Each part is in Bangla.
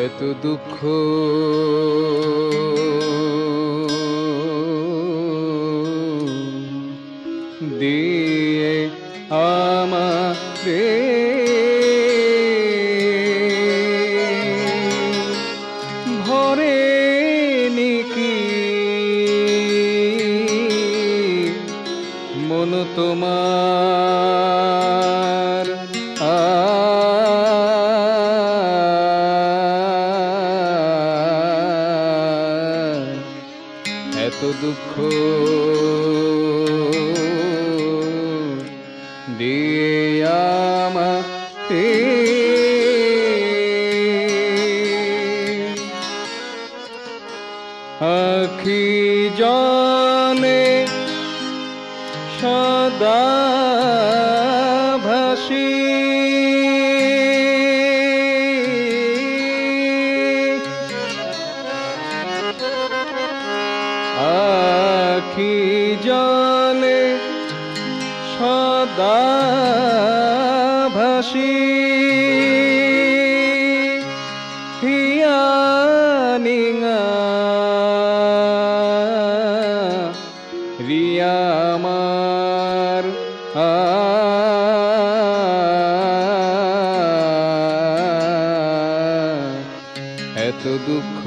এত দুঃখ দিয়ে আমারে ভরে নিকি মন তোমার এত দুঃখ দিয়ে আমাকে আখি জলে সদা ভাসি আখি জলে সদা ভাসি হিয়ানিঙা রিয়া আমার এত দুঃখ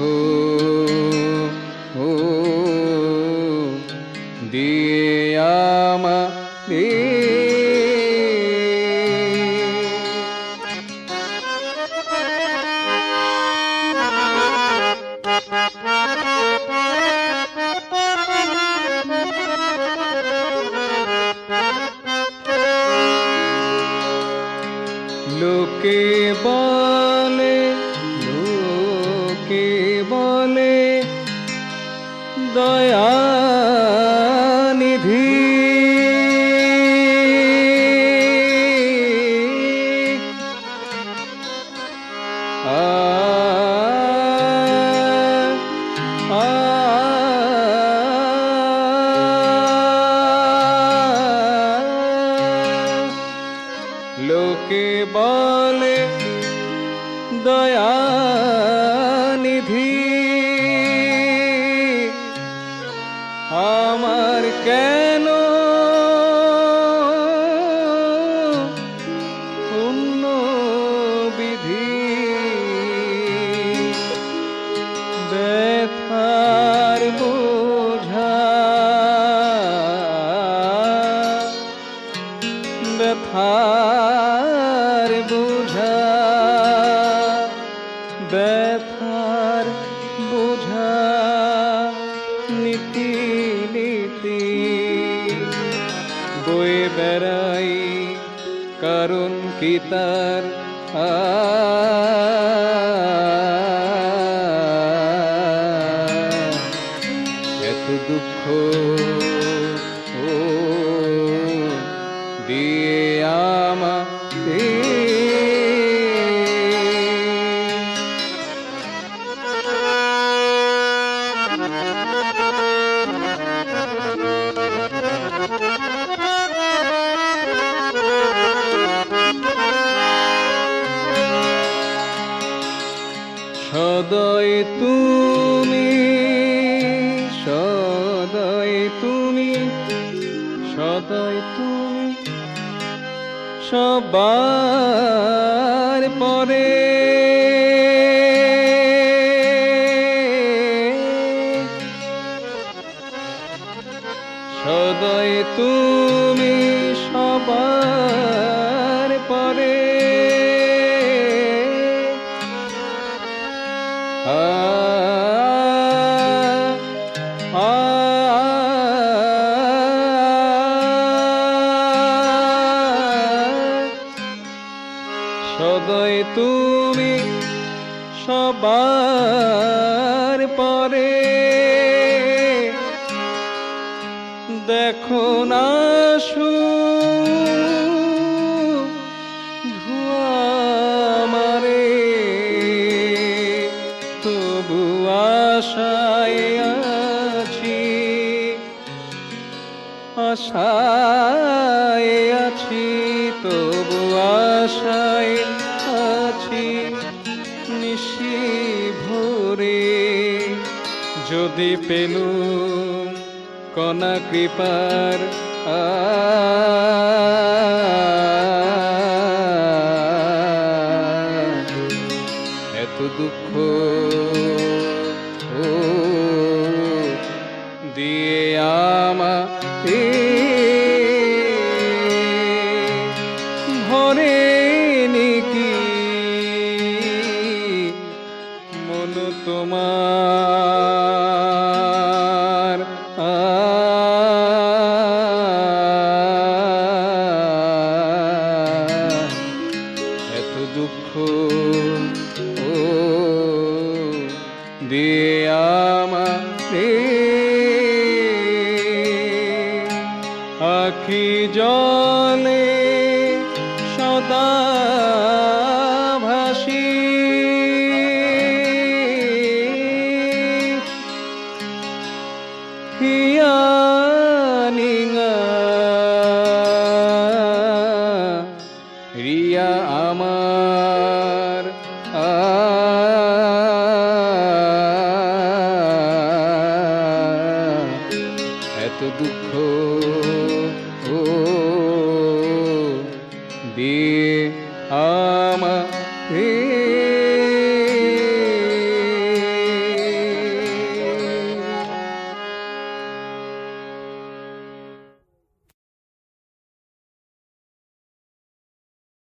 দিয়ে আমারে লোকে বলে দয়ানিধি লোকে বলে দয়ানিধি আমার কেন পুণ্য বিধি ব্যথার বোঝা ব্যথার বোঝা ব্যথার বোঝা নীতি নীতি বয়ে বেড়াই কারণ কি তার এত দুঃখ দিয়ে আমাকে সদয় তুমি সদয় তুমি সদয় তুমি সবার পরে সদয় তুমি সবার পরে সদয় তুমি সবার পরে দেখো না ধোঁয়া মারে তবু আশায় আছি আশায় আছি তবু আশায় আছি নিশি যদি পেলুম কণা কৃপার এত দুঃখ ও দিয়ে আমাকে ভরে কি মন তোমার এত দুঃখ ও দিয়ে আমাকে আখি জলে সদা ভাসি হিয়ানিঙা রিয়া আমার এত দুঃখ ও দিয়ে আমাকে